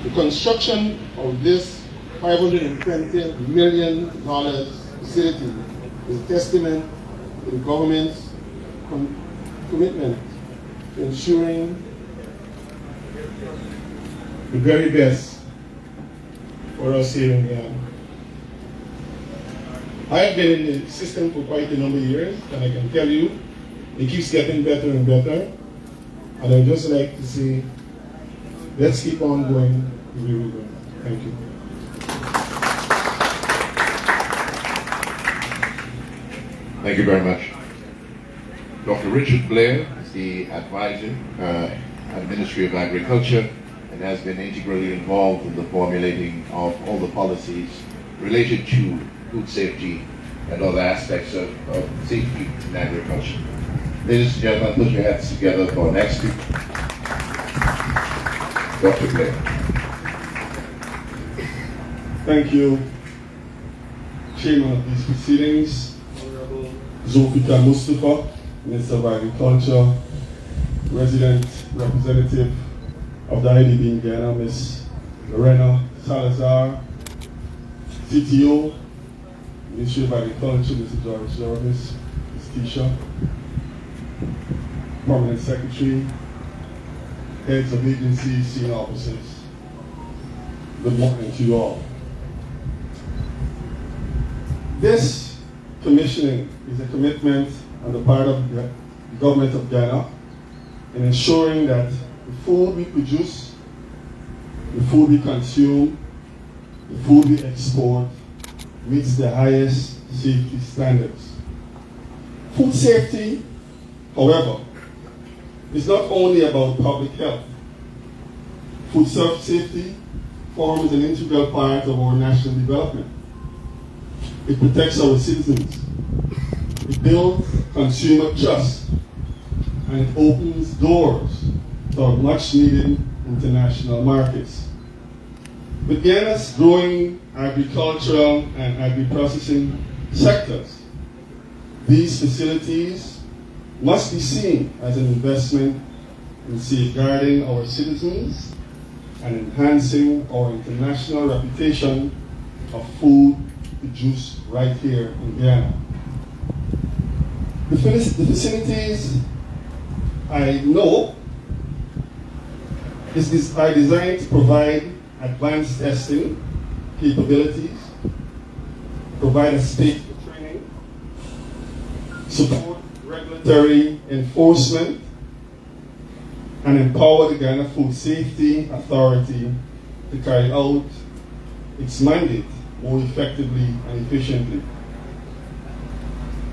The construction of this $520 million facility is a testament to the government's commitment to ensuring the very best for us here in Guyana. I've been in the system for quite a number of years, and I can tell you, it keeps getting better and better. And I'd just like to say, let's keep on going the way we're going. Thank you. Thank you very much. Dr. Richard Blair is the advisor at the Ministry of Agriculture and has been integrally involved in the formulating of all the policies related to food safety and other aspects of safety in agriculture. Ladies and gentlemen, put your hands together for our next speaker, Dr. Blair. Thank you, Chairman of these proceedings, Honorable Zulfikar Mustapha, Minister of Agriculture, Resident Representative of the IDB in Guyana, Ms. Lorena Salazar, CTO, Ministry of Agriculture, Mr. George Jarvis, Ms. Tisha, Permanent Secretary, heads of agencies, senior officers. Good morning to you all. This commissioning is a commitment on the part of the government of Guyana in ensuring that the food we produce, the food we consume, the food we export meets the highest safety standards. Food safety, however, is not only about public health. Food safety forms an integral part of our national development. It protects our citizens. It builds consumer trust. And it opens doors to our much needed international markets. With Guyana's growing agricultural and agri-processing sectors, these facilities must be seen as an investment in safeguarding our citizens and enhancing our international reputation of food produced right here in Guyana. The facilities, I know, are designed to provide advanced testing capabilities, provide a space for training, support regulatory enforcement, and empower the Guyana Food Safety Authority to carry out its mandate more effectively and efficiently.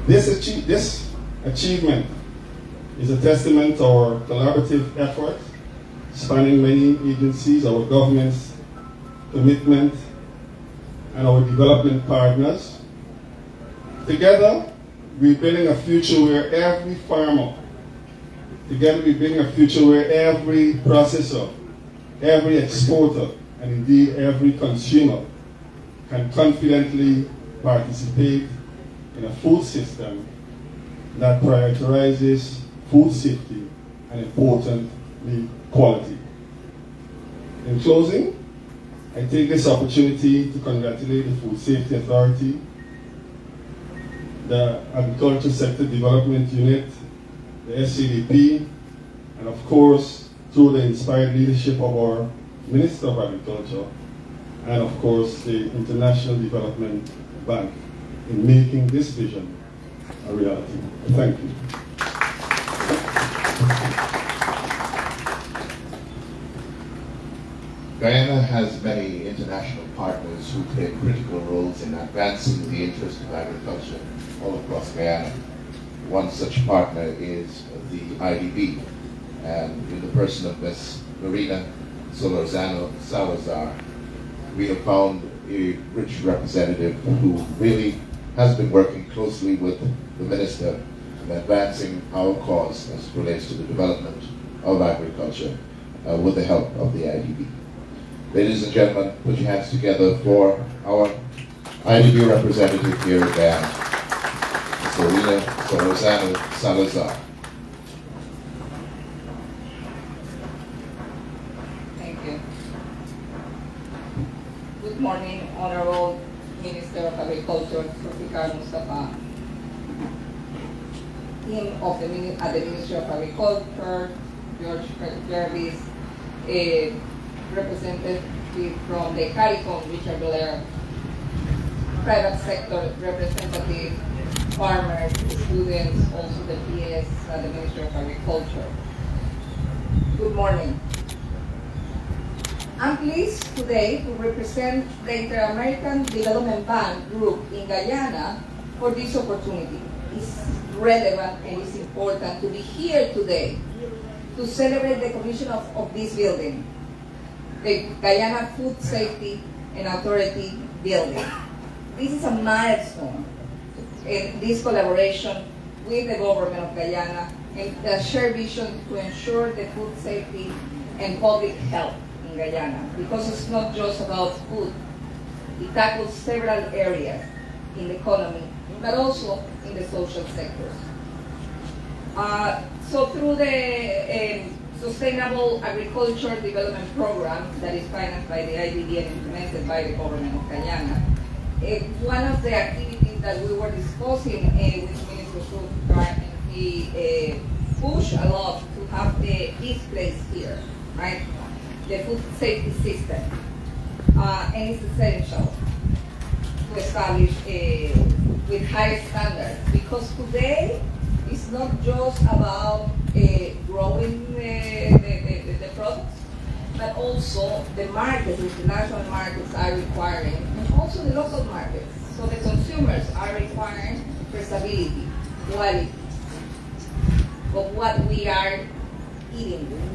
This achievement is a testament to our collaborative effort spanning many agencies, our government's commitment, and our development partners. Together, we're building a future where every farmer, together we're building a future where every processor, every exporter, and indeed every consumer can confidently participate in a food system that prioritizes food safety and, importantly, quality. In closing, I take this opportunity to congratulate the Food Safety Authority, the Agriculture Sector Development Unit, the SCDP, and of course, through the inspired leadership of our Minister of Agriculture, and of course, the International Development Bank, in making this vision a reality. Thank you. Guyana has many international partners who play critical roles in advancing the interest of agriculture all across Guyana. One such partner is the IDB, and in the person of Ms. Lorena Salazar, we have found a rich representative who really has been working closely with the Minister in advancing our cause as it relates to the development of agriculture with the help of the IDB. Ladies and gentlemen, put your hands together for our IDB representative here in Guyana, Ms. Lorena Salazar. Thank you. Good morning, Honorable Minister of Agriculture, Zulfikar Mustapha, team of at the Ministry of Agriculture, George Jervis, a representative from the CARICOM, Richard Blair, private sector representative, farmers, students, also the PS at the Ministry of Agriculture. Good morning. I'm pleased today to represent the Inter-American Development Bank Group in Guyana for this opportunity. It's relevant and it's important to be here today to celebrate the commission of this building, the Guyana Food Safety and Authority building. This is a milestone in this collaboration with the government of Guyana and the shared vision to ensure the food safety and public health in Guyana, because it's not just about food. It tackles several areas in the economy, but also in the social sectors. So through the Sustainable Agriculture Development Program that is financed by the IDB and implemented by the government of Guyana, one of the activities that we were discussing with Minister Zulfikar, and he pushed a lot to have this place here, right? The food safety system, and it's essential to establish with high standards, because today it's not just about growing the products, but also the markets, the international markets are requiring, and also the local markets. So the consumers are requiring traceability, quality of what we are eating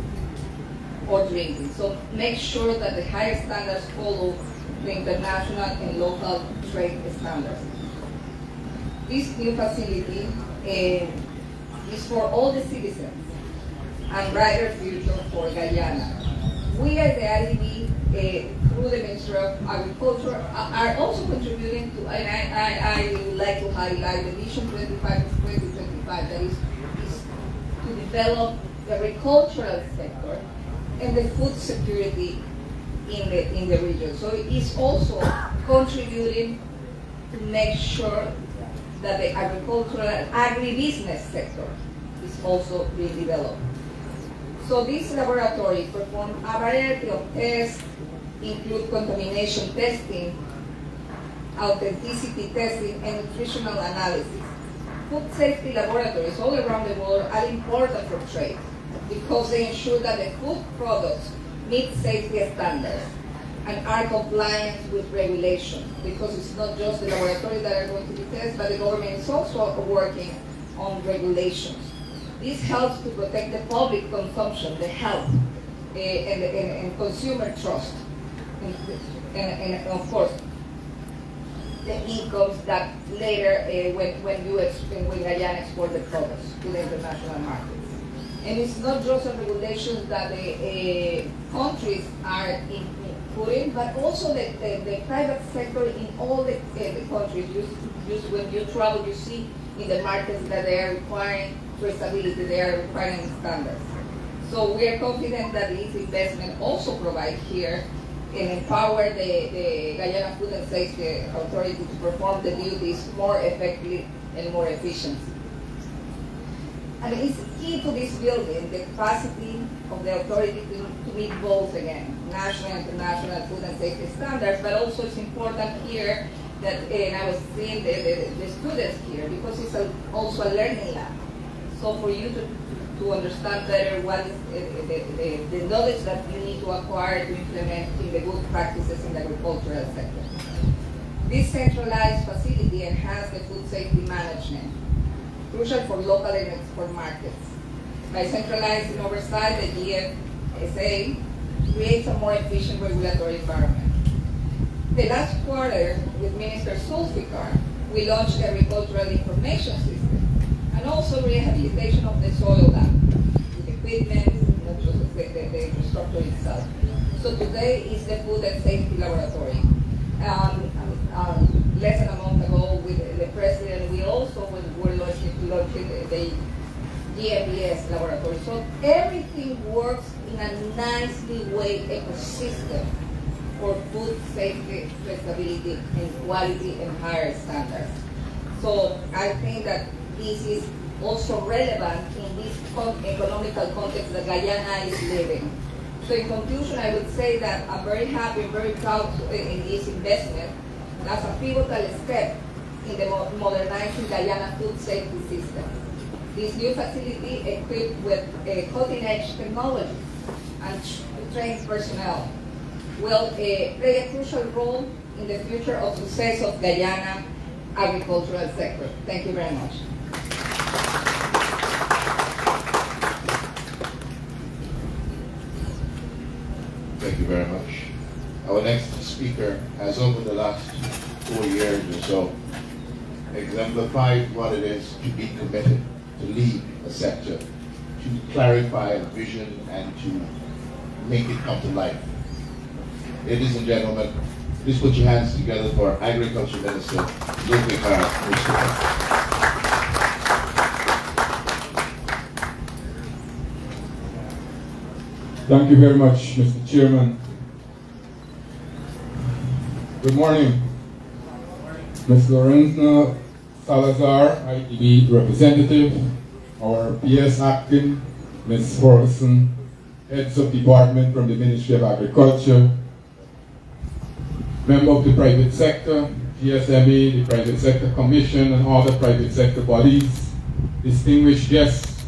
or drinking. So make sure that the higher standards follow the international and local trade standards. This new facility is for all the citizens and brighter future for Guyana. We at the IDB, through the Ministry of Agriculture, are also contributing to, and I would like to highlight the Vision 2025, that is to develop the agricultural sector and the food security in the region. So it is also contributing to make sure that the agricultural agribusiness sector is also being developed. So this laboratory performs a variety of tests, include contamination testing, authenticity testing, and nutritional analysis. Food safety laboratories all around the world are important for trade because they ensure that the food products meet safety standards and are compliant with regulation, because it's not just the laboratories that are going to be tested, but the government is also working on regulations. This helps to protect the public consumption, the health, and consumer trust, and of course, the incomes that later, when Guyana export the products to the international markets. And it's not just the regulations that the countries are putting, but also the private sector in all the countries. When you travel, you see in the markets that they are requiring traceability, they are requiring standards. So we are confident that this investment also provides here and empower the Guyana Food and Safety Authority to perform the duties more effectively and more efficiently. And it's key to this building, the capacity of the authority to meet both, again, national and international food and safety standards, but also it's important here that, and I was seeing the students here, because it's also a learning lab. So for you to understand better what is the knowledge that you need to acquire to implement in the good practices in the agricultural sector. This centralized facility enhances the food safety management, crucial for local and export markets. By centralizing oversight, the GFSA creates a more efficient regulatory environment. The last quarter, with Minister Zulfikar, we launched the Agricultural Information System and also rehabilitation of the soil lab with equipment, not just the infrastructure itself. So today is the Food and Safety Laboratory. Less than a month ago with the President, we also were launching the GMBS laboratory. So everything works in a nicely way ecosystem for food safety, traceability, and quality and higher standards. So I think that this is also relevant in this economical context that Guyana is living. So in conclusion, I would say that I'm very happy and very proud in this investment as a pivotal step in the modernizing Guyana food safety system. This new facility, equipped with cutting-edge technology and trained personnel, will play a crucial role in the future of success of Guyana agricultural sector. Thank you very much. Thank you very much. Our next speaker has, over the last 4 years or so, exemplified what it is to be committed, to lead a sector, to clarify a vision and to make it come to life. Ladies and gentlemen, please put your hands together for Agriculture Minister Zulfikar Mustapha. Thank you very much, Mr. Chairman. Good morning. Ms. Lorena Salazar, IDB representative, our PS acting, Ms. Ferguson, heads of department from the Ministry of Agriculture, member of the private sector, GSMA, the Private Sector Commission, and all the private sector bodies, distinguished guests,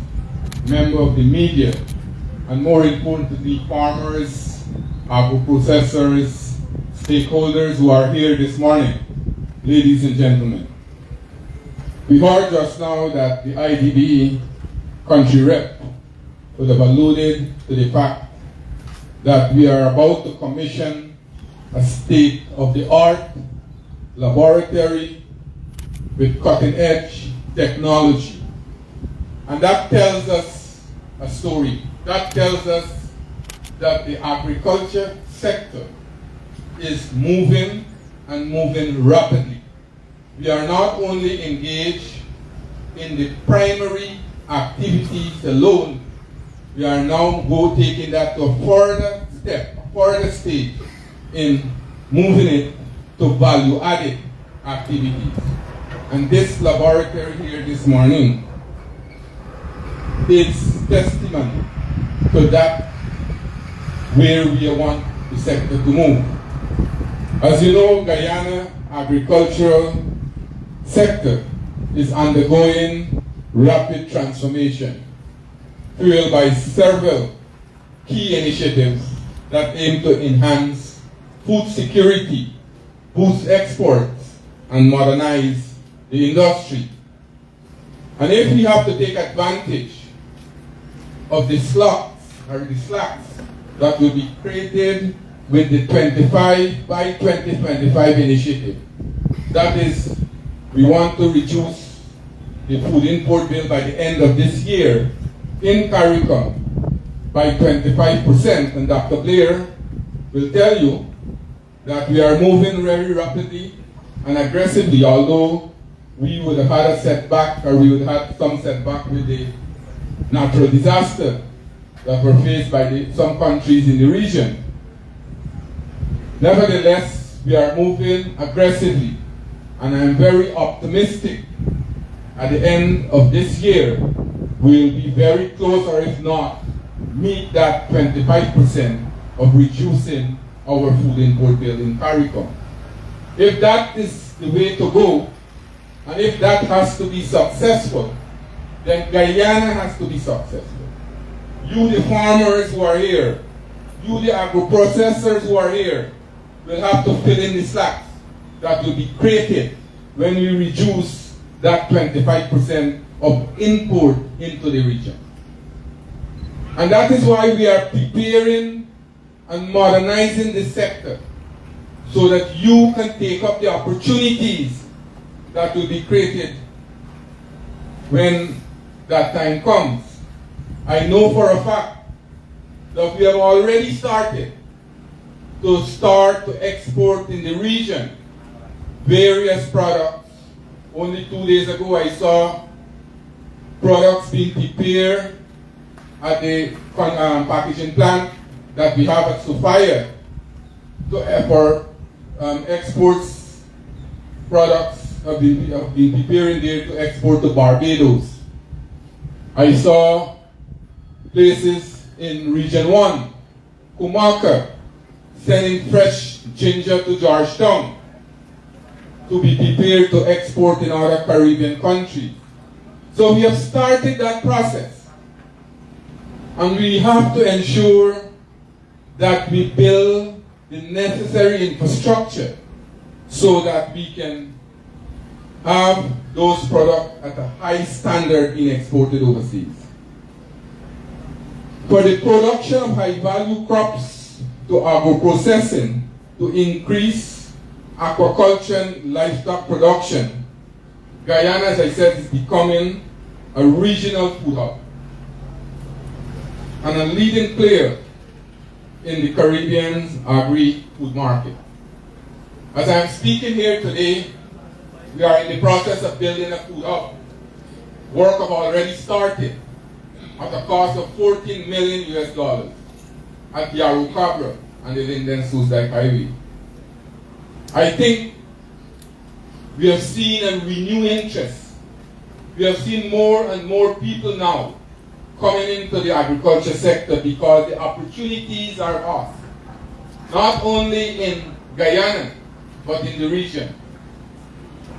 member of the media, and more importantly, farmers, agro-processors, stakeholders who are here this morning, ladies and gentlemen. We heard just now that the IDB country rep would have alluded to the fact that we are about to commission a state-of-the-art laboratory with cutting-edge technology. And that tells us a story. That tells us that the agriculture sector is moving and moving rapidly. We are not only engaged in the primary activities alone, we are now taking that to a further step, a further stage in moving it to value-added activities. And this laboratory here this morning is testimony to that, where we want the sector to move. As you know, Guyana agricultural sector is undergoing rapid transformation, fueled by several key initiatives that aim to enhance food security, boost exports, and modernize the industry. And if we have to take advantage of the slacks that will be created with the 25 by 2025 initiative, that is, we want to reduce the food import bill by the end of this year in CARICOM by 25%, and Dr. Blair will tell you that we are moving very rapidly and aggressively, although we would have had a setback, or we would have had some setback with the natural disaster that were faced by some countries in the region. Nevertheless, we are moving aggressively, and I'm very optimistic at the end of this year we'll be very close, or if not, meet that 25% of reducing our food import bill in CARICOM. If that is the way to go, and if that has to be successful, then Guyana has to be successful. You, the farmers who are here, you, the agro-processors who are here, will have to fill in the slacks that will be created when we reduce that 25% of import into the region. And that is why we are preparing and modernizing the sector, so that you can take up the opportunities that will be created when that time comes. I know for a fact that we have already started to export in the region various products. Only 2 days ago I saw products being prepared at the packaging plant that we have at Sophia for exports products have been preparing there to export to Barbados. I saw places in Region 1, Kumaka, sending fresh ginger to Georgetown to be prepared to export in other Caribbean countries. So we have started that process. And we have to ensure that we build the necessary infrastructure so that we can have those products at a high standard being exported overseas. For the production of high-value crops to agro-processing to increase aquaculture and livestock production, Guyana, as I said, is becoming a regional food hub and a leading player in the Caribbean's agri-food market. As I'm speaking here today, we are in the process of building a food hub. Work have already started at a cost of $14 million at Yarrow Cabra and the Linden Suicide Highway. I think we have seen a renewed interest. We have seen more and more people now coming into the agriculture sector because the opportunities are vast, not only in Guyana, but in the region.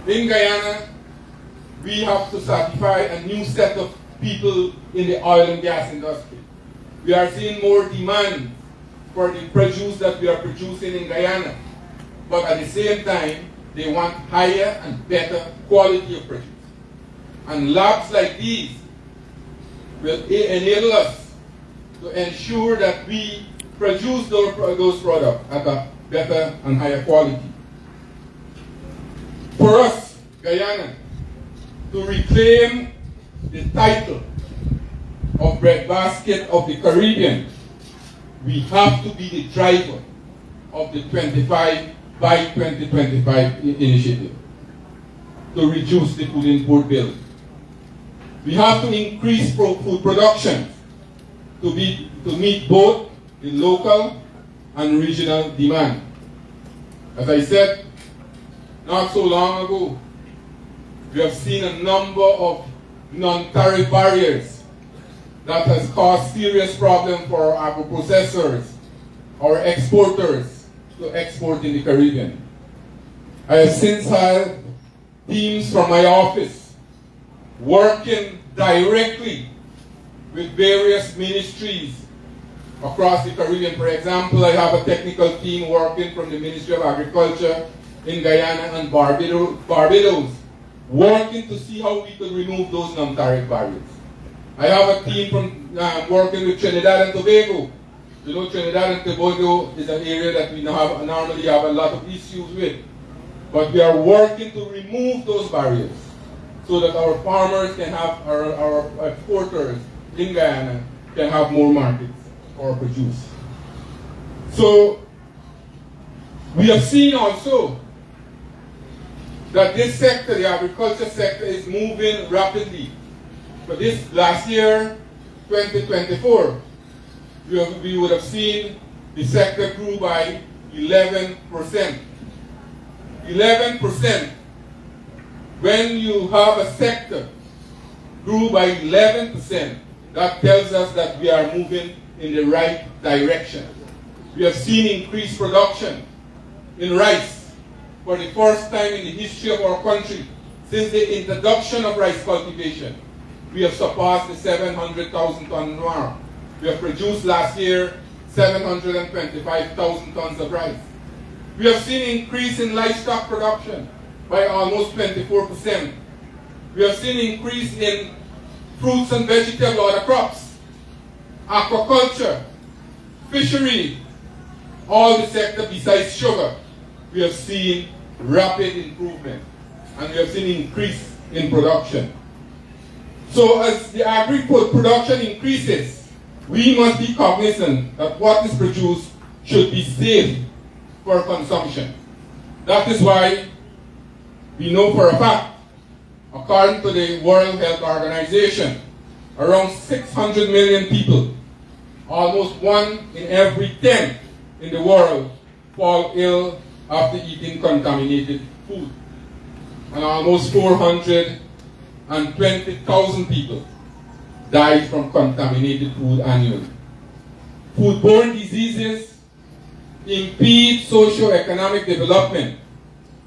In Guyana, we have to satisfy a new set of people in the oil and gas industry. We are seeing more demand for the produce that we are producing in Guyana, but at the same time, they want higher and better quality of produce. And labs like these will enable us to ensure that we produce those products at a better and higher quality. For us, Guyana, to reclaim the title of breadbasket of the Caribbean, we have to be the driver of the 25 by 2025 initiative to reduce the food import bill. We have to increase food production to meet both the local and regional demand. As I said, not so long ago, we have seen a number of non-tariff barriers that has caused serious problems for our agro-processors, our exporters to export in the Caribbean. I have since had teams from my office working directly with various ministries across the Caribbean. For example, I have a technical team working from the Ministry of Agriculture in Guyana and Barbados, working to see how we could remove those non-tariff barriers. I have a team from working with Trinidad and Tobago. You know, Trinidad and Tobago is an area that we normally have a lot of issues with. But we are working to remove those barriers so that our farmers can have, our exporters in Guyana can have more markets for produce. So, we have seen also that this sector, the agriculture sector, is moving rapidly. For this last year, 2024, we would have seen the sector grew by 11%. 11%. When you have a sector grew by 11%, that tells us that we are moving in the right direction. We have seen increased production in rice for the first time in the history of our country. Since the introduction of rice cultivation, we have surpassed the 700,000 ton mark. We have produced last year 725,000 tons of rice. We have seen increase in livestock production by almost 24%. We have seen increase in fruits and vegetable other crops, aquaculture, fishery, all the sector besides sugar. We have seen rapid improvement and we have seen increase in production. So as the agri-food production increases, we must be cognizant that what is produced should be safe for consumption. That is why we know for a fact, according to the World Health Organization, around 600 million people, almost 1 in every 10 in the world, fall ill after eating contaminated food. And almost 420,000 people die from contaminated food annually. Foodborne diseases impede socio-economic development,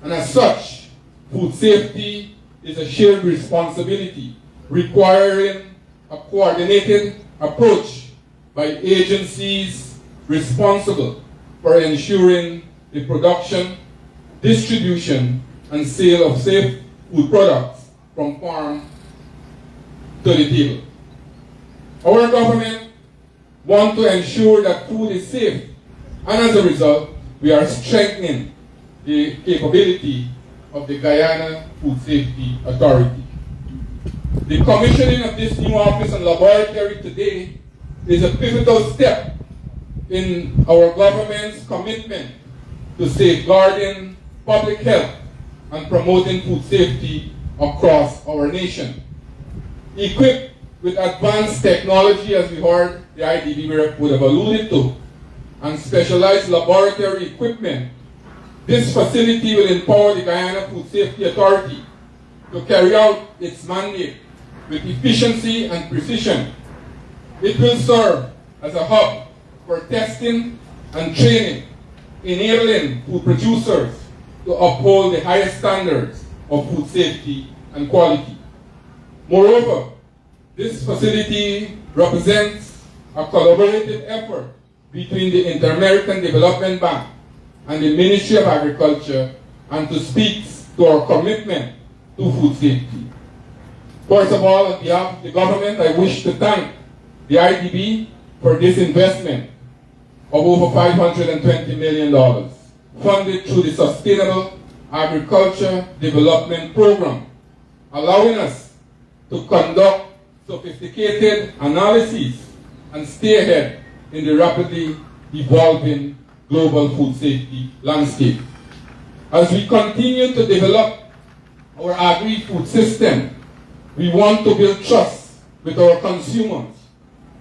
and as such, food safety is a shared responsibility requiring a coordinated approach by agencies responsible for ensuring the production, distribution, and sale of safe food products from farm to the table. Our government wants to ensure that food is safe, and as a result, we are strengthening the capability of the Guyana Food Safety Authority. The commissioning of this new office and laboratory today is a pivotal step in our government's commitment to safeguarding public health and promoting food safety across our nation. Equipped with advanced technology, as we heard the IDB would have alluded to, and specialized laboratory equipment, this facility will empower the Guyana Food Safety Authority to carry out its mandate with efficiency and precision. It will serve as a hub for testing and training, enabling food producers to uphold the highest standards of food safety and quality. Moreover, this facility represents a collaborative effort between the Inter-American Development Bank and the Ministry of Agriculture, and to speak to our commitment to food safety. First of all, on behalf of the government, I wish to thank the IDB for this investment of over $520 million, funded through the Sustainable Agriculture Development Program, allowing us to conduct sophisticated analyses and stay ahead in the rapidly evolving global food safety landscape. As we continue to develop our agri-food system, we want to build trust with our consumers,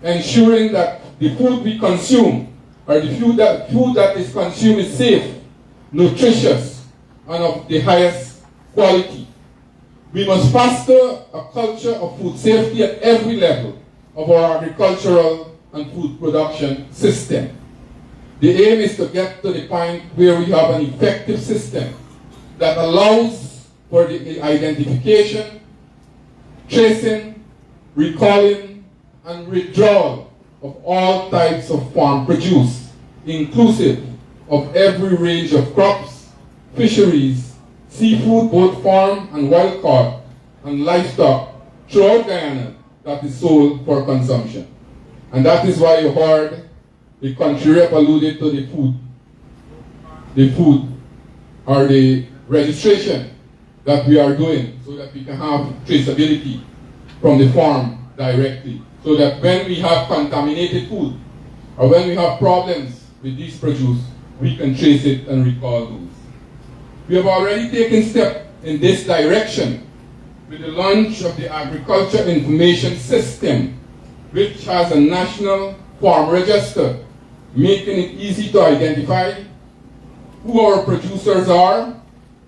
ensuring that the food we consume, or the food that is consumed, is safe, nutritious, and of the highest quality. We must foster a culture of food safety at every level of our agricultural and food production system. The aim is to get to the point where we have an effective system that allows for the identification, tracing, recalling, and withdrawal of all types of farm produce, inclusive of every range of crops, fisheries, seafood, both farm and wild caught, and livestock throughout Guyana that is sold for consumption. And that is why you heard the country rep alluded to the food or the registration that we are doing, so that we can have traceability from the farm directly, so that when we have contaminated food or when we have problems with this produce, we can trace it and recall those. We have already taken steps in this direction with the launch of the Agriculture Information System, which has a national farm register, making it easy to identify who our producers are,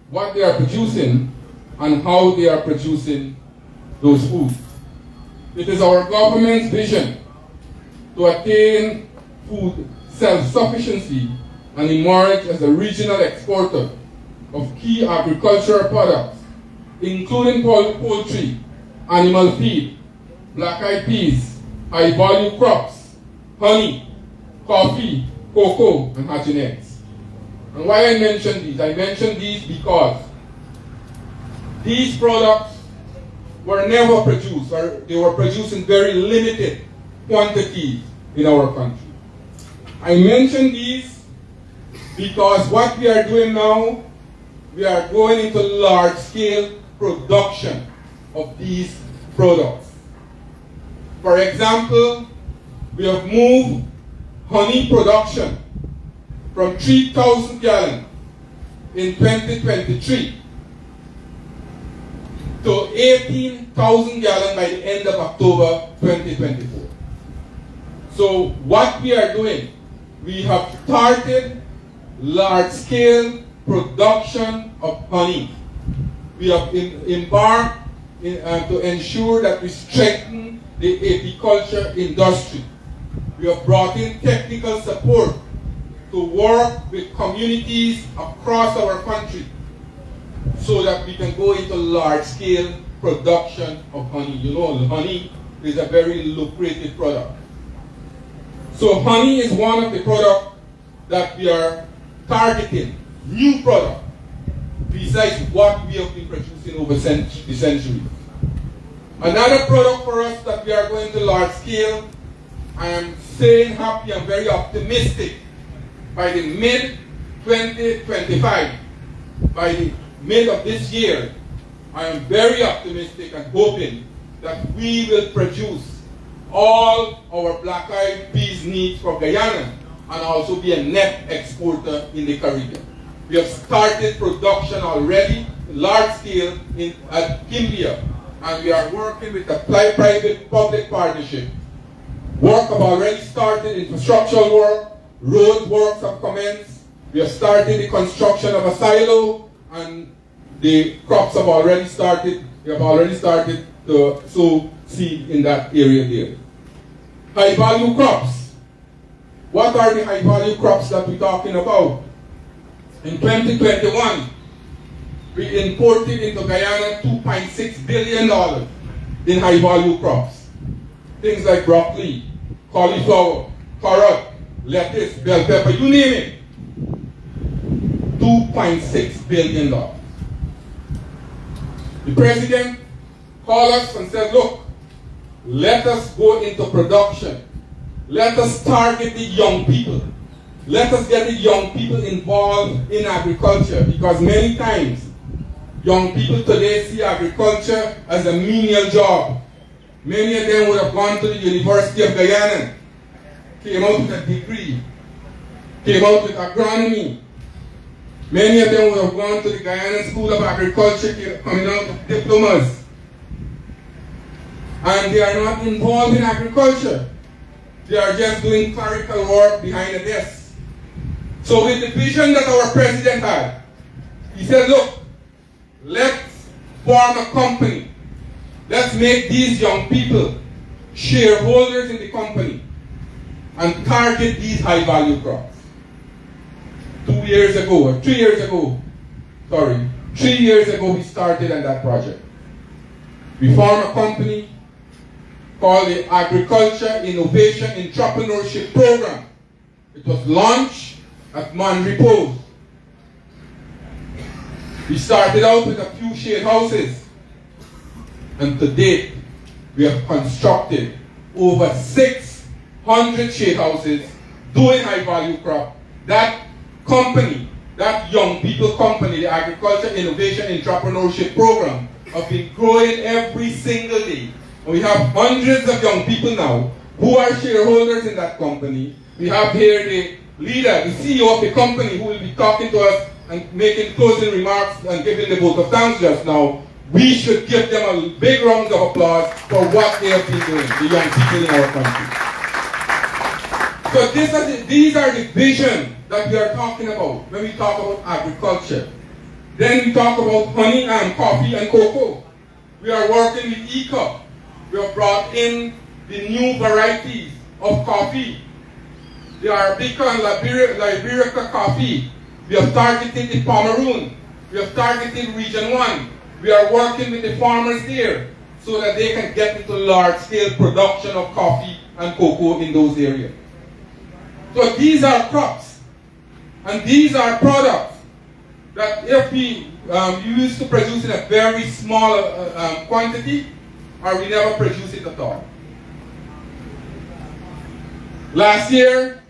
what they are producing, and how they are producing those foods. It is our government's vision to attain food self-sufficiency and emerge as a regional exporter of key agricultural products, including poultry, animal feed, black-eyed peas, high-value crops, honey, coffee, cocoa, and hatching eggs. And why I mention these? I mention these because these products were never produced, or they were produced in very limited quantities in our country. I mention these because what we are doing now, we are going into large-scale production of these products. For example, we have moved honey production from 3,000 gallons in 2023 to 18,000 gallons by the end of October 2024. So what we are doing, we have started large-scale production of honey. We have embarked to ensure that we strengthen the apiculture industry. We have brought in technical support to work with communities across our country so that we can go into large-scale production of honey. You know, honey is a very lucrative product. So honey is one of the products that we are targeting, new product, besides what we have been producing over the century. Another product for us that we are going to large scale, I am saying happy, I'm very optimistic, by the mid-2025, by the mid of this year, I am very optimistic and hoping that we will produce all our black-eyed peas needs for Guyana and also be a net exporter in the Caribbean. We have started production already, large scale, at Kimbia, and we are working with a private-public partnership. Work have already started, infrastructural work, road works have commenced. We have started the construction of a silo, and the crops have already started. We have already started to sow seed in that area there. High-value crops. What are the high-value crops that we're talking about? In 2021, we imported into Guyana $2.6 billion in high-value crops. Things like broccoli, cauliflower, carrot, lettuce, bell pepper, you name it. $2.6 billion. The president called us and said, look, let us go into production. Let us target the young people. Let us get the young people involved in agriculture, because many times young people today see agriculture as a menial job. Many of them would have gone to the University of Guyana, came out with a degree, came out with agronomy. Many of them would have gone to the Guyana School of Agriculture, coming out with diplomas. And they are not involved in agriculture. They are just doing clerical work behind a desk. So with the vision that our president had, he said, look, let's form a company. Let's make these young people shareholders in the company and target these high-value crops. 3 years ago, we started on that project. We formed a company called the Agriculture Innovation Entrepreneurship Program. It was launched at Monrepos. We started out with a few shade houses, and to date, we have constructed over 600 shade houses doing high-value crop. That company, that young people company, the Agriculture Innovation Entrepreneurship Program, have been growing every single day. And we have hundreds of young people now who are shareholders in that company. We have here the leader, the CEO of the company, who will be talking to us and making closing remarks and giving the vote of thanks just now. We should give them a big round of applause for what they have been doing, the young people in our country. So these are the vision that we are talking about when we talk about agriculture. Then we talk about honey and coffee and cocoa. We are working with ECOP. We have brought in the new varieties of coffee. The Arabica and Liberica coffee. We have targeted the Pomeroon. We have targeted Region 1. We are working with the farmers there so that they can get into large-scale production of coffee and cocoa in those areas. So these are crops, and these are products that if we used to produce in a very small quantity, or we never produce it at all. Last year,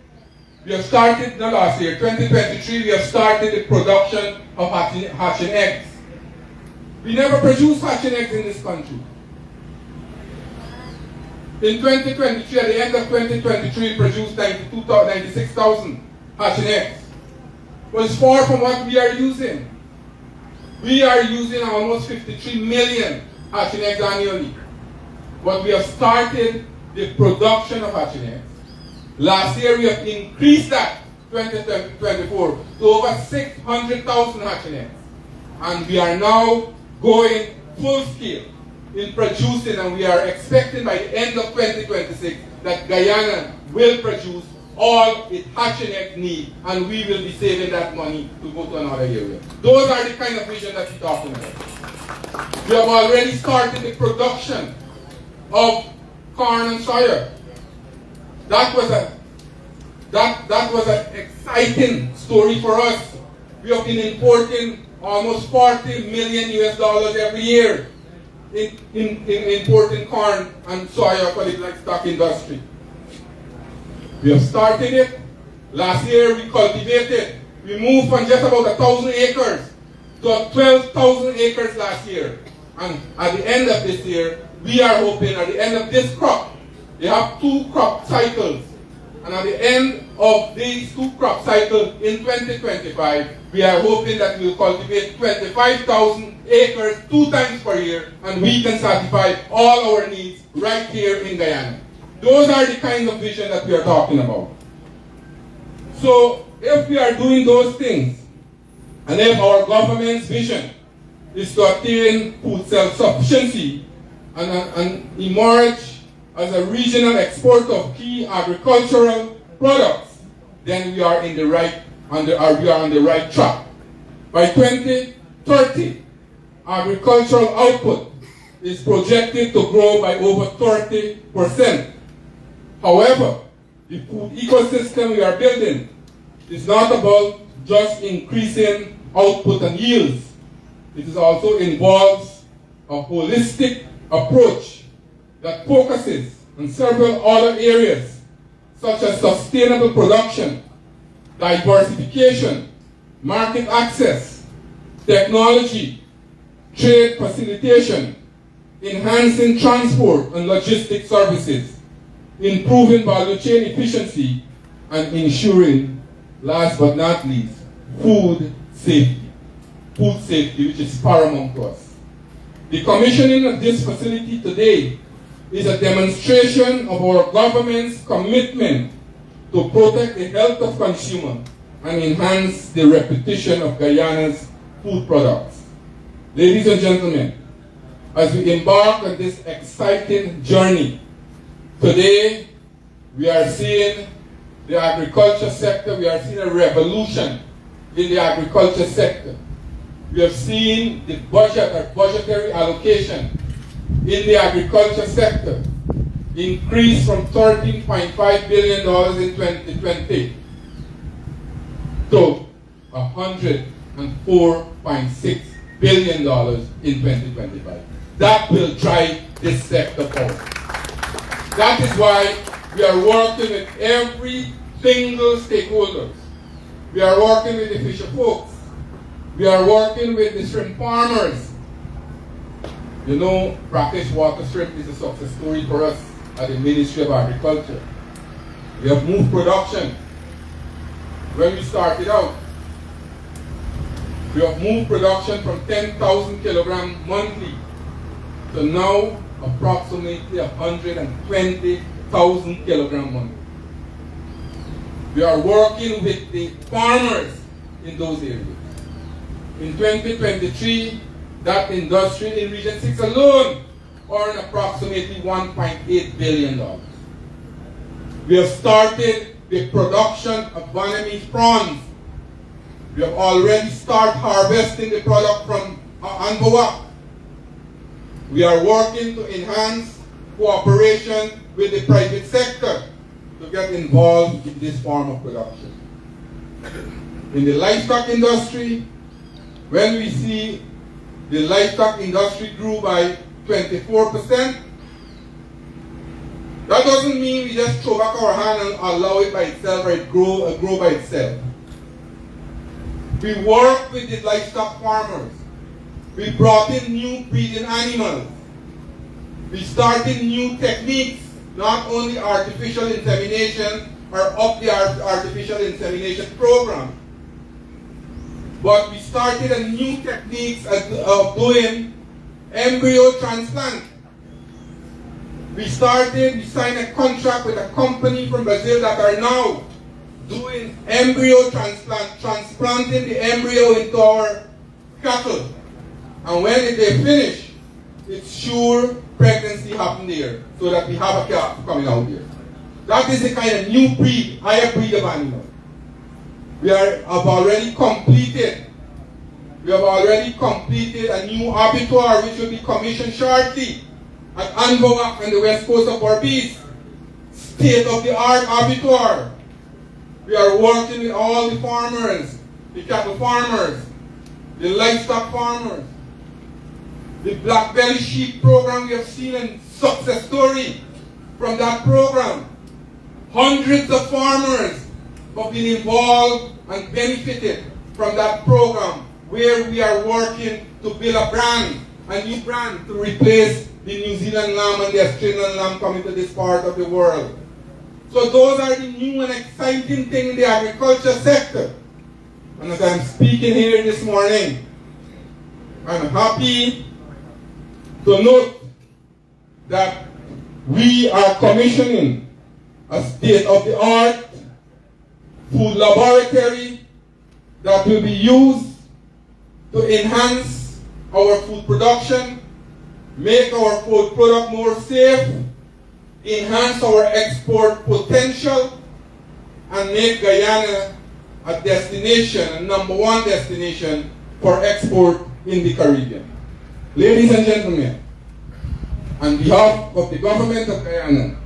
we have started, not last year, 2023, we have started the production of hatching eggs. We never produced hatching eggs in this country. In 2023, at the end of 2023, we produced 96,000 hatching eggs. But it's far from what we are using. We are using almost 53 million hatching eggs annually. But we have started the production of hatching eggs. Last year, we have increased that 2024 to over 600,000 hatching eggs. And we are now going full scale in producing, and we are expecting by the end of 2026 that Guyana will produce all its hatching egg need, and we will be saving that money to go to another area. Those are the kind of vision that we're talking about. We have already started the production of corn and soya. That was an exciting story for us. We have been importing almost $40 million every year in importing corn and soya for the livestock industry. We have started it. Last year we cultivated. We moved from just about 1,000 acres to 12,000 acres last year. And at the end of this year, we are hoping at the end of this crop, they have 2 crop cycles. And at the end of these 2 crop cycles in 2025, we are hoping that we will cultivate 25,000 acres 2 times per year, and we can satisfy all our needs right here in Guyana. Those are the kind of vision that we are talking about. So if we are doing those things, and if our government's vision is to attain food self-sufficiency and emerge as a regional exporter of key agricultural products, then we are in the right we are on the right track. By 2030, agricultural output is projected to grow by over 30%. However, the food ecosystem we are building is not about just increasing output and yields. It also involves a holistic approach that focuses on several other areas, such as sustainable production, diversification, market access, technology, trade facilitation, enhancing transport and logistics services, improving value chain efficiency, and ensuring, last but not least, food safety. Food safety, which is paramount to us. The commissioning of this facility today is a demonstration of our government's commitment to protect the health of consumers and enhance the reputation of Guyana's food products. Ladies and gentlemen, as we embark on this exciting journey, today we are seeing the agriculture sector, we are seeing a revolution in the agriculture sector. We have seen the budgetary allocation in the agriculture sector increase from $13.5 billion in 2020 to $104.6 billion in 2025. That will drive this sector forward. That is why we are working with every single stakeholder. We are working with the fisher folks. We are working with the shrimp farmers. You know, brackish water shrimp is a success story for us at the Ministry of Agriculture. We have moved production. When we started out, we have moved production from 10,000 kilograms monthly to now approximately 120,000 kilograms monthly. We are working with the farmers in those areas. In 2023, that industry in Region 6 alone earned approximately $1.8 billion. We have started the production of Vietnamese prawns. We have already started harvesting the product from Anboa. We are working to enhance cooperation with the private sector to get involved in this form of production. In the livestock industry, when we see the livestock industry grew by 24%, that doesn't mean we just throw back our hand and allow it by itself or it grow by itself. We work with the livestock farmers. We brought in new breeding animals. We started new techniques, not only artificial insemination or up the artificial insemination program, but we started a new techniques of doing embryo transplant. We signed a contract with a company from Brazil that are now doing embryo transplant, transplanting the embryo into our cattle. And when they finish, it's sure pregnancy happen there, so that we have a calf coming out there. That is the kind of new breed, higher breed of animal. We have already completed a new abattoir which will be commissioned shortly at Anbowak on the west coast of Barbados. State-of-the-art abattoir. We are working with all the farmers, the cattle farmers, the livestock farmers. The black belly sheep program, we have seen a success story from that program. Hundreds of farmers have been involved and benefited from that program, where we are working to build a new brand to replace the New Zealand lamb and the Australian lamb coming to this part of the world. So those are the new and exciting things in the agriculture sector. And as I'm speaking here this morning, I'm happy to note that we are commissioning a state-of-the-art food laboratory that will be used to enhance our food production, make our food product more safe, enhance our export potential, and make Guyana a destination, a #1 destination for export in the Caribbean. Ladies and gentlemen, on behalf of the government of Guyana,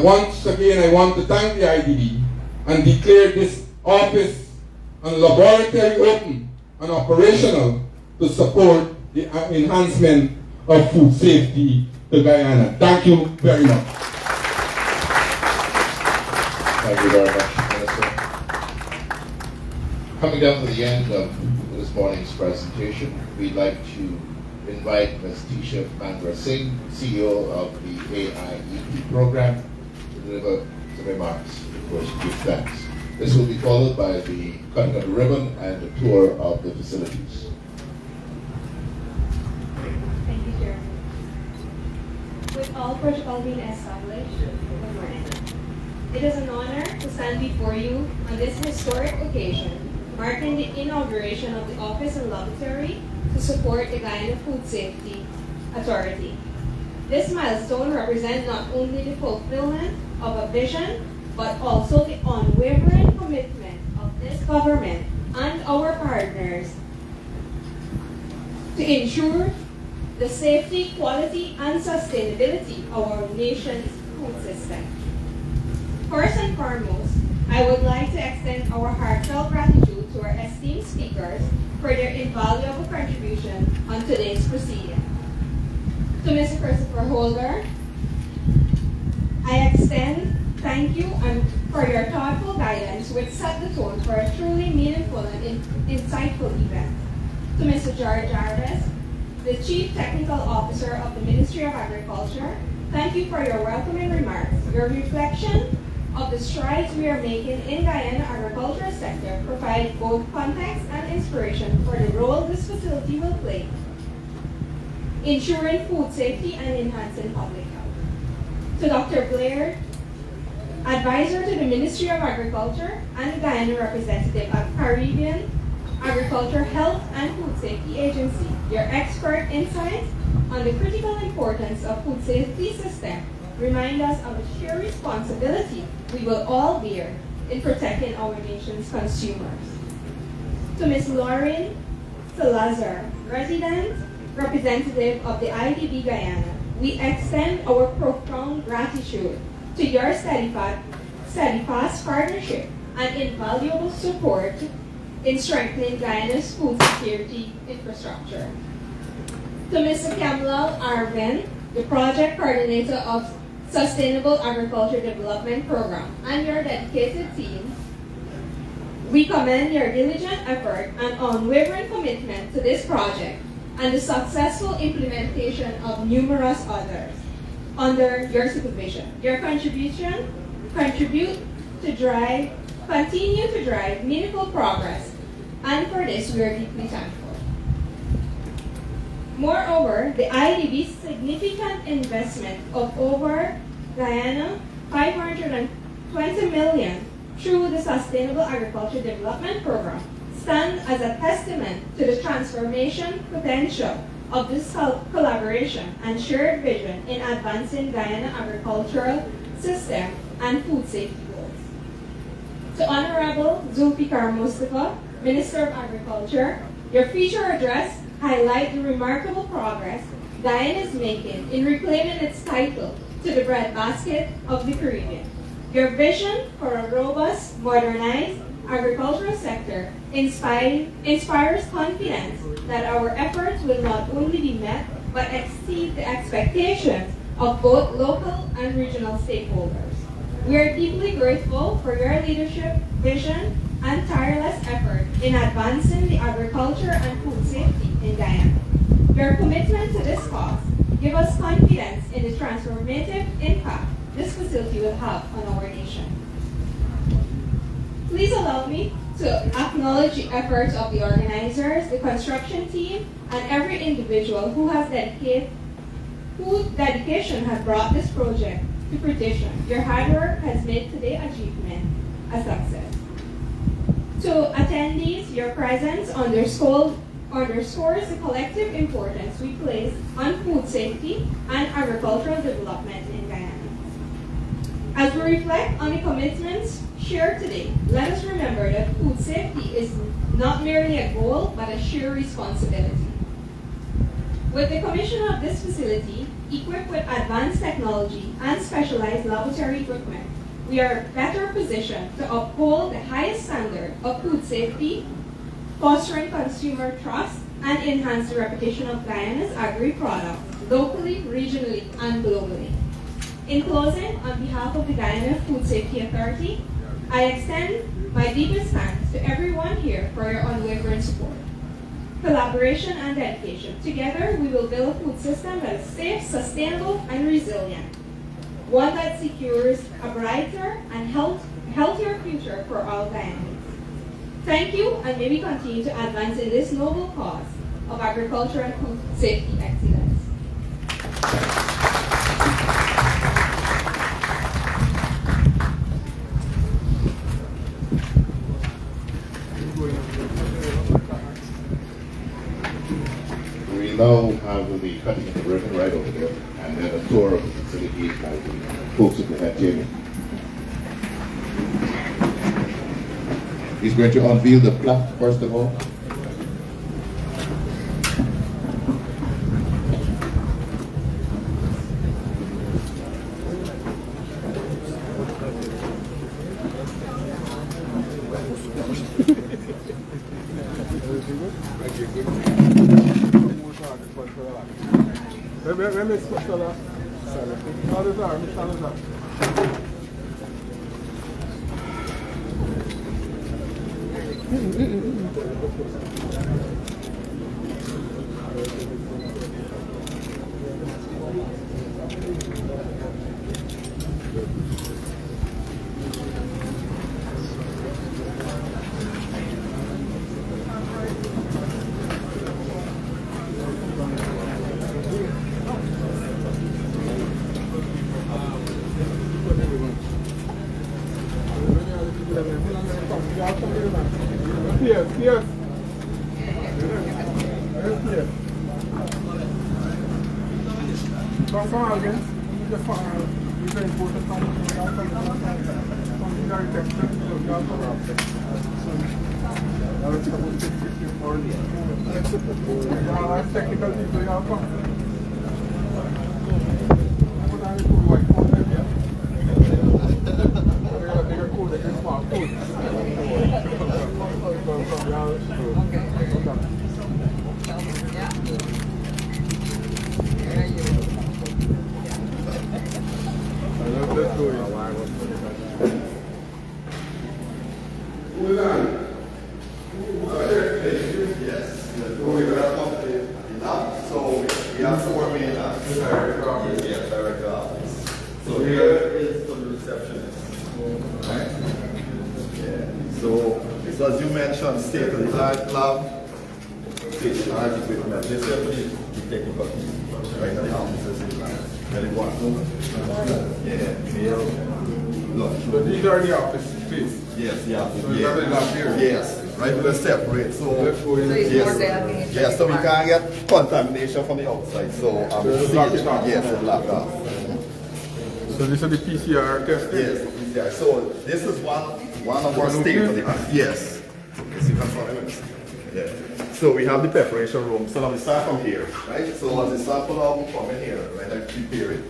once again I want to thank the IDB and declare this office and laboratory open and operational to support the enhancement of food safety to Guyana. Thank you very much. Thank you very much, Minister. Coming down to the end of this morning's presentation, we'd like to invite Ms. Tisha Mandra Singh, CEO of the AIEP program, to deliver some remarks before she gives thanks. This will be followed by the cutting of the ribbon and a tour of the facilities. Thank you, Chairman. With all protocol being established, good morning. It is an honor to stand before you on this historic occasion, marking the inauguration of the Office and Laboratory to support the Guyana Food Safety Authority. This milestone represents not only the fulfillment of a vision, but also the unwavering commitment of this government and our partners to ensure the safety, quality, and sustainability of our nation's food system. First and foremost, I would like to extend our heartfelt gratitude to our esteemed speakers for their invaluable contribution on today's proceeding. To Mr. Christopher Holder, I extend thank you and for your thoughtful guidance which set the tone for a truly meaningful and insightful event. To Mr. George Jarvis, the Chief Technical Officer of the Ministry of Agriculture, thank you for your welcoming remarks. Your reflection of the strides we are making in Guyana agricultural sector provide both context and inspiration for the role this facility will play, ensuring food safety and enhancing public health. To Dr. Blair, Advisor to the Ministry of Agriculture and Guyana representative at Caribbean Agriculture Health and Food Safety Agency, your expert insights on the critical importance of food safety system remind us of a sheer responsibility we will all bear in protecting our nation's consumers. To Ms. Lauren Salazar, representative of the IDB Guyana, we extend our profound gratitude to your steadfast partnership and invaluable support in strengthening Guyana's food security infrastructure. To Mr. Kamlal Arvin, the project coordinator of Sustainable Agriculture Development Program, and your dedicated team, we commend your diligent effort and unwavering commitment to this project and the successful implementation of numerous others under your supervision. Your continue to drive meaningful progress, and for this we are deeply thankful. Moreover, the IDB's significant investment of over Guyana $520 million through the Sustainable Agriculture Development Program stand as a testament to the transformation potential of this collaboration and shared vision in advancing Guyana agricultural system and food safety goals. To Honorable Zulfikar Mustapha, Minister of Agriculture, your feature address highlights the remarkable progress Guyana is making in reclaiming its title to the breadbasket of the Caribbean. Your vision for a robust, modernized agricultural sector inspires confidence that our efforts will not only be met, but exceed the expectations of both local and regional stakeholders. We are deeply grateful for your leadership, vision, and tireless effort in advancing the agriculture and food safety in Guyana. Your commitment to this cause gives us confidence in the transformative impact this facility will have on our nation. Please allow me to acknowledge the efforts of the organizers, the construction team, and every individual whose dedication has brought this project to fruition. Your hard work has made today's achievement a success. To attendees, your presence underscores the collective importance we place on food safety and agricultural development in Guyana. As we reflect on the commitments shared today, let us remember that food safety is not merely a goal, but a shared responsibility. With the commission of this facility, equipped with advanced technology and specialized laboratory equipment, we are better positioned to uphold the highest standard of food safety, fostering consumer trust, and enhance the reputation of Guyana's agri-products locally, regionally, and globally. In closing, on behalf of the Guyana Food Safety Authority, I extend my deepest thanks to everyone here for your unwavering support, collaboration, and dedication. Together, we will build a food system that is safe, sustainable, and resilient, one that secures a brighter and healthier future for all Guyanans. Thank you, and may we continue to advance in this noble cause of agriculture and food safety excellence. We now have the cutting of the ribbon right over there, and then a tour of the facility by the folks at the head table. He's going to unveil the plaque first of all. Yes. So as you mentioned, state-of-the-art lab, state-of-the-art equipment. This definitely the technical team right now. This is very wonderful. Yeah, Neil. Look. So these are the office space. Yes, yeah. So you have a lab here. Yes, right, we're separate. So, Let's go in. So it's yes. more than Yes, so we can't get contamination from the outside. So, So lock it off. yes, it's locked off. So this is the PCR testing? Yes, yeah. So this is one of our states. Yes. Yes, you can follow it. Yeah. So we have the preparation room. So now we start from here, right? So as the sample out, we come in here, right? And prepare it.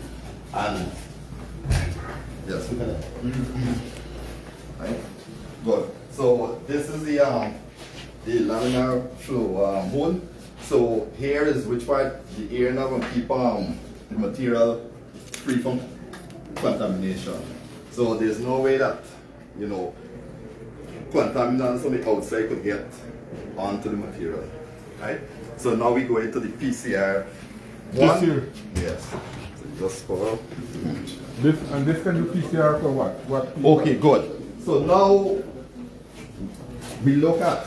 And yes, we can. Right? Good. So this is the laminar flow hole. So here is which part the air now will keep the material free from contamination. So there's no way that, you know, contaminants from the outside could get onto the material, right? So now we go into the PCR. This here. Yes. So just follow. This can do PCR for what? What? Okay, good. So now we look at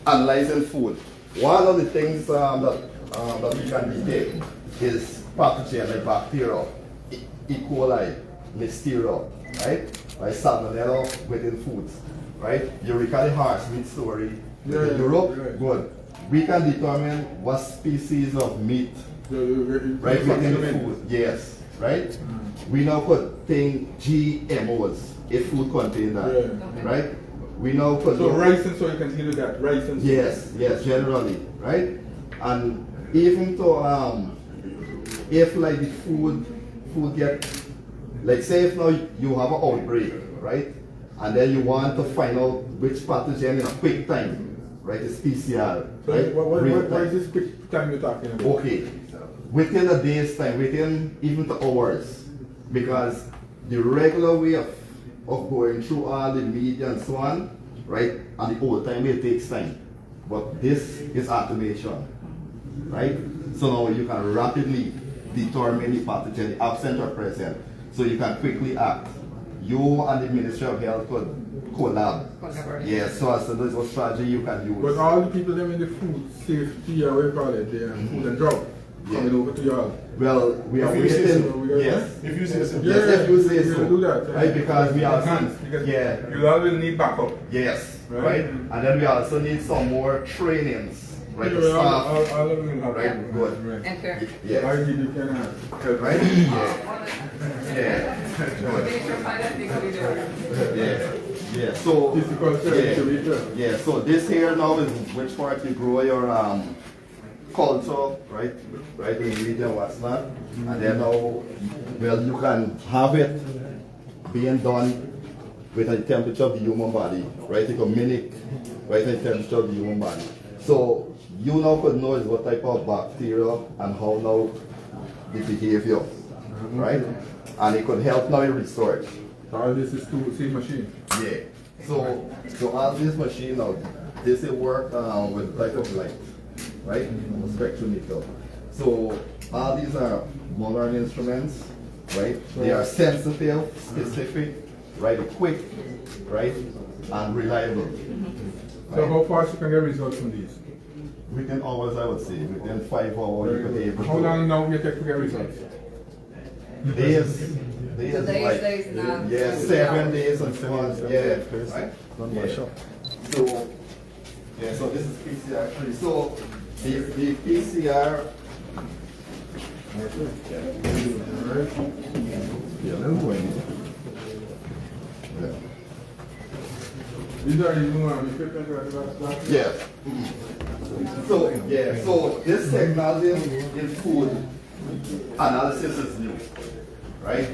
analyzing food. One of the things that we can detect is pathogen like bacteria, E. coli, Ministerial, right? Like salmonella within foods, right? You recall the horse meat story in Europe? Right. Good. We can determine what species of meat, right, within the food. Yes, right? We now put things GMOs, if food contain that, right? We now put So rice and soy continue that, rice and soy. yes, generally, right? And even to if like the food get, like say if now you have an outbreak, right? And then you want to find out which pathogen in a quick time, right? It's PCR, So right? what Real is time. this quick time you're talking about? Okay, within a day's time, within even the hours, because the regular way of going through all the media and so on, right? And the old time it takes time, but this is automation, right? So now you can rapidly determine the pathogen, the absent or present, so you can quickly act. You and the Ministry of Health could collab. Yes, so as a strategy you can use. But all the people them in the food safety, or what you call it, the food and drug, coming over to y'all. Well, we are If you say waiting. so, we got- Yes. If you say so. Yes, if you say we'll so. do that. Right, because we are Because yeah. you always need backup. Yes, Right. right? And then we also need some more trainings, right? Yeah, The staff, all of them have right? to. Good. Right. And fair. Yes. I give you can help. Right? Yeah. Yeah. Yeah. So, Physical therapy, yeah. So this here now is which part you grow your culture, right? Right, the ingredient, what's not. And then now, well, you can have it being done with a temperature of the human body, right? You can mimic, right, the temperature of the human body. So you now could know what type of bacteria and how now the behavior, right? And it could help now in research. All this is to same machine. Yeah. So all this machine now, this will work with type of light, right? A spectrometer. So all these are modern instruments, right? They are sensitive, specific, right? Quick, right? And reliable. So how fast you can get results from these? Within hours, I would say. Within 5 hours, you could be able to. How long now you take to get results? Days. Days, So days now. Yeah, 7 days and so on. Yeah, right? Yeah. So, yeah, so this is PCR 3. So, the PCR. These are the new equipment that Yeah. So, yeah, so this technology in food analysis is new, right?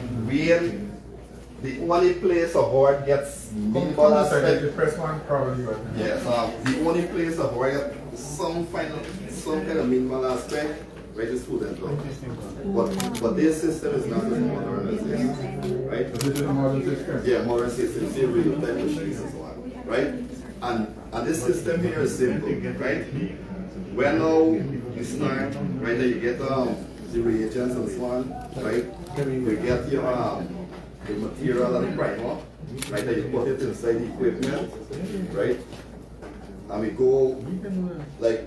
The only place a board gets minimal the aspect. first one probably right now. Yes, the only place a board gets some kind of minimal aspect, right, is food and drug. But this system is not as modern as this, right? So this is a modern system. Yeah, modern system, see real time machines and so on, right? And this system here is simple, right? When now you start, right, then you get the reagents and so on, right? You get your the material and the primer, right? Then you put it inside the equipment, right? And we go like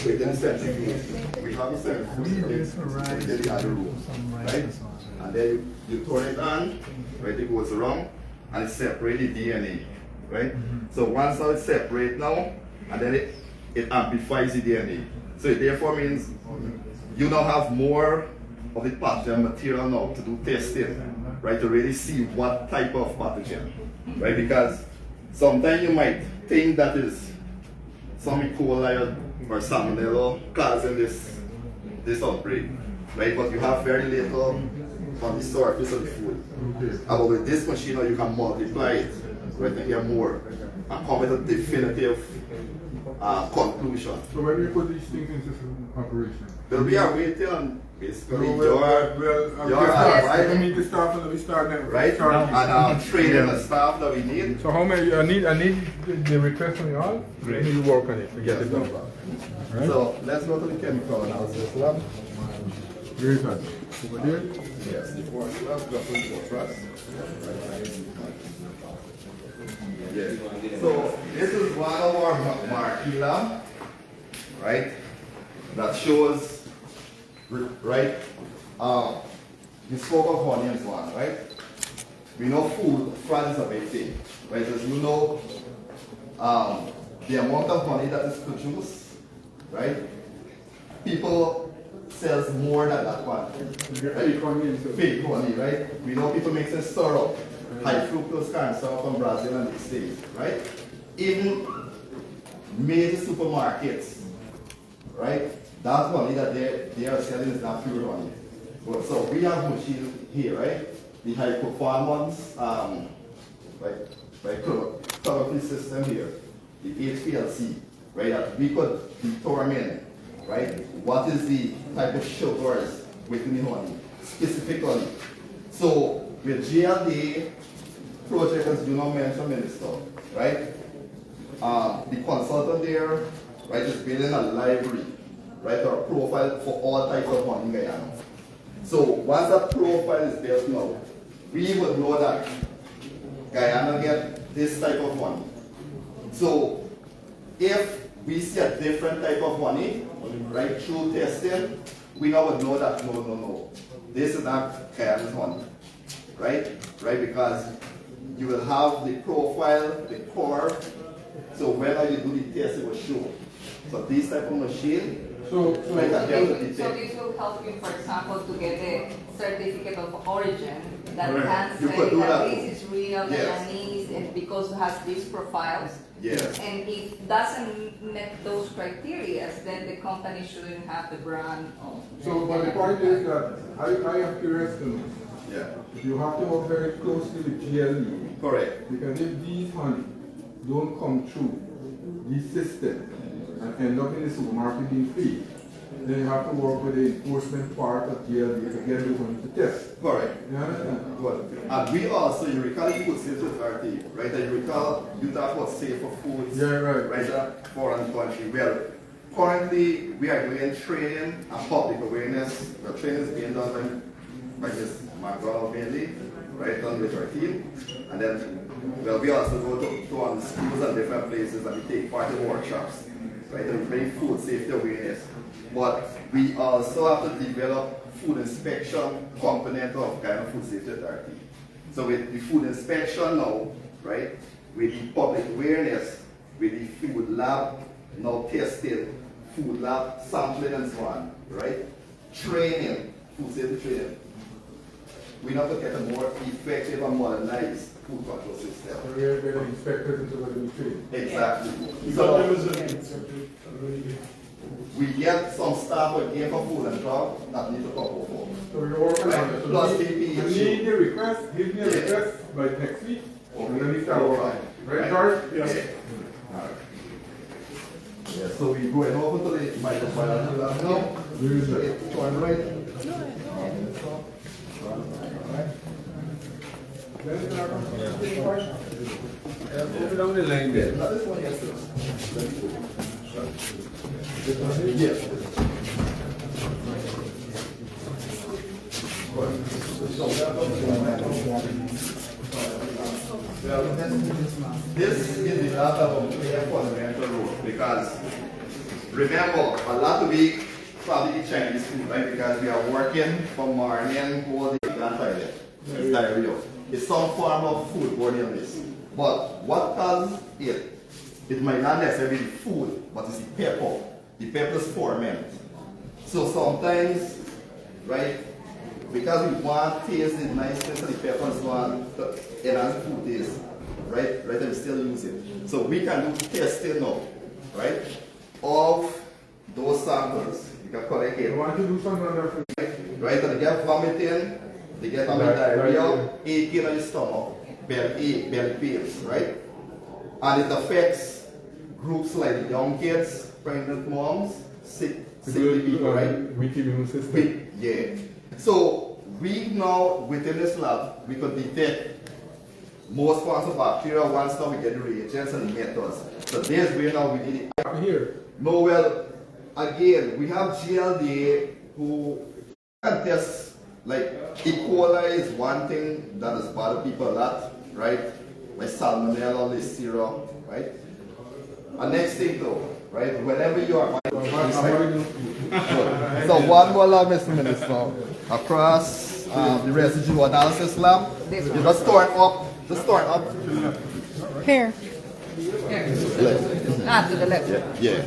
in the centrifuge. We have a centrifuge in the other room, right? And then you turn it on, right? It goes around and it separates the DNA, right? So once now it's separate now, and then it amplifies the DNA. So it therefore means you now have more of the pathogen material now to do testing, right? To really see what type of pathogen, right? Because sometimes you might think that is some E. coli or salmonella causing this outbreak, right? But you have very little on the surface of the food. But with this machine, you can multiply it, right? And get more and come with a definitive conclusion. So when we put these things into operation? There'll be a way till basically We need the staff and we start now. right? And training the staff that we need. So how many, I need the request from you all, we need to work on it to get it done. Right? So let's go to the chemical analysis lab. Where is that? Over there? Yes, the first lab, just the first. Yeah. So this is one of our marquee lab, right? That shows, right? You spoke of onions one, right? We know food, fraud is a big thing, right? As you know, the amount of honey that is produced, right? People sells more than that one. Fake honey, right? We know people make syrup, high fructose corn syrup from Brazil and these things, right? Even major supermarkets, right? That honey that they are selling is not pure honey. So we have machine here, right? The high performance, chlorophyll system here, the HPLC, right? That we could determine, right? What is the type of sugars within the honey, specifically. So with GLD project, as you know, mentioned, Minister, right? The consultant there, right, is building a library, right, or a profile for all types of honey in Guyana. So once that profile is built now, we would know that Guyana get this type of honey. So if we see a different type of honey, right, through testing, we now would know that no, this is not Guyana's honey, right? Right, because you will have the profile, the core, so whenever you do the test, it will show. So this type of machine, So this will help you, for example, to get a certificate of origin that can say that this is real Guyanese and because it has these profiles. Yes. And if it doesn't meet those criteria, then the company shouldn't have the brand. So, but the point is that I am curious to know. Yeah. You have to work very closely with GLE. Correct. Because if these honey don't come through the system and end up in the supermarket being free, then you have to work with the enforcement part of GLE to get the honey to test. Correct. You understand? Well, and we also, you recall the food safety authority, right? And you recall you talk about safer foods, Yeah, right. right? Foreign country. Well, currently we are doing training and public awareness. The training is being done by Ms. McGraw mainly, right, on with our team. And then, well, we also go to on schools and different places and we take part in workshops, right? And we bring food safety awareness. But we also have to develop food inspection component of Guyana Food Safety Authority. So with the food inspection now, right, with the public awareness, with the food lab now testing, food lab sampling and so on, right? Training, food safety training. We have to get a more effective and modernized food control system. So we are getting inspectors into what we train. Exactly. So we get some staff again for food and drug that need to come over. So we're working on it. Plus So PPE. you need the request, give me a request by next week, and then we start working. Right, George? Yes. Yeah, so we go over to the microbiology lab now. Where is that? Turn right. Move down the line there. Not this one, yes, sir. Yes. This is the data of clear fundamental role because remember, a lot of we probably eat Chinese food, right? Because we are working from morning, whole day, toilet. It's diarrhea. It's some form of foodborne illness. But what causes it? It might not necessarily be food, but it's the pepper. The peppers ferment. So sometimes, right, because we want taste the niceness of the pepper and so on, to enhance food taste, right, and we still use it. So we can do testing now, right, of those samples. You can collect it. Want to do something on that? Right, and they get vomiting, they get diarrhea, aching in the stomach, belly pains, right? And it affects groups like young kids, pregnant moms, sick people, right? Weak immune system. Yeah. So we now, within this lab, we could detect most forms of bacteria once now we get the reagents and the methods. So there's where now we need it. Here. No, well, again, we have GLDA who can test, like E. coli is one thing that has bothered people a lot, right? Like Salmonella, Listeria, right? And next thing though, right? Whenever you are so one more lab, Mr. Minister, across the residue analysis lab, you just store it up, Here. Left. Ah, to the left. Yeah.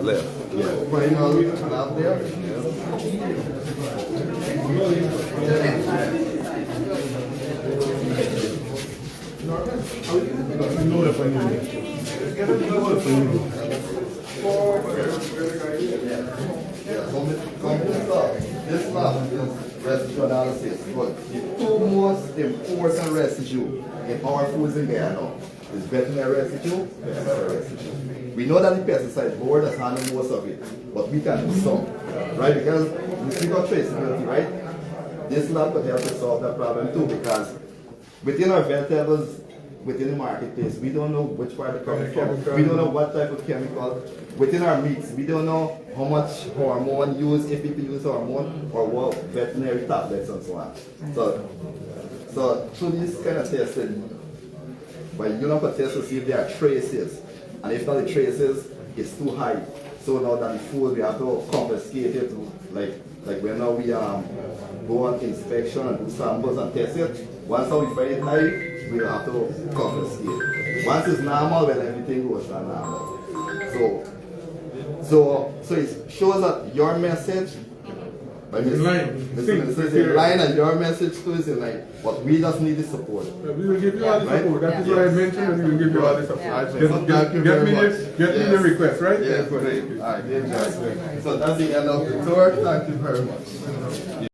Left. Yeah. Final lab there. This lab is residue analysis. But the two most important residue in our foods in Guyana is veterinary residue and pesticide residue. We know that the pesticide board has handled most of it, but we can do some, right? Because we speak of traceability, right? This lab could help us solve that problem too, because within our vegetables, within the marketplace, we don't know which part they're coming from. We don't know what type of chemical. Within our meats, we don't know how much hormone used, if people use hormone, or what veterinary tablets and so on. So through this kind of testing, but you know, for test to see if there are traces, and if not the traces, it's too high. So now that the food, we have to confiscate it, like when now we go on inspection and do samples and test it. Once we find it high, we have to confiscate. Once it's normal, then everything goes to normal. So it shows that your message, by Mr. is in line, and your message too is in line. But we just need the support. We will give you all the support. That is what I mentioned, and we will give you all the support. Get me the request, right? Yes, great. All right, so that's the end of the tour. Thank you very much.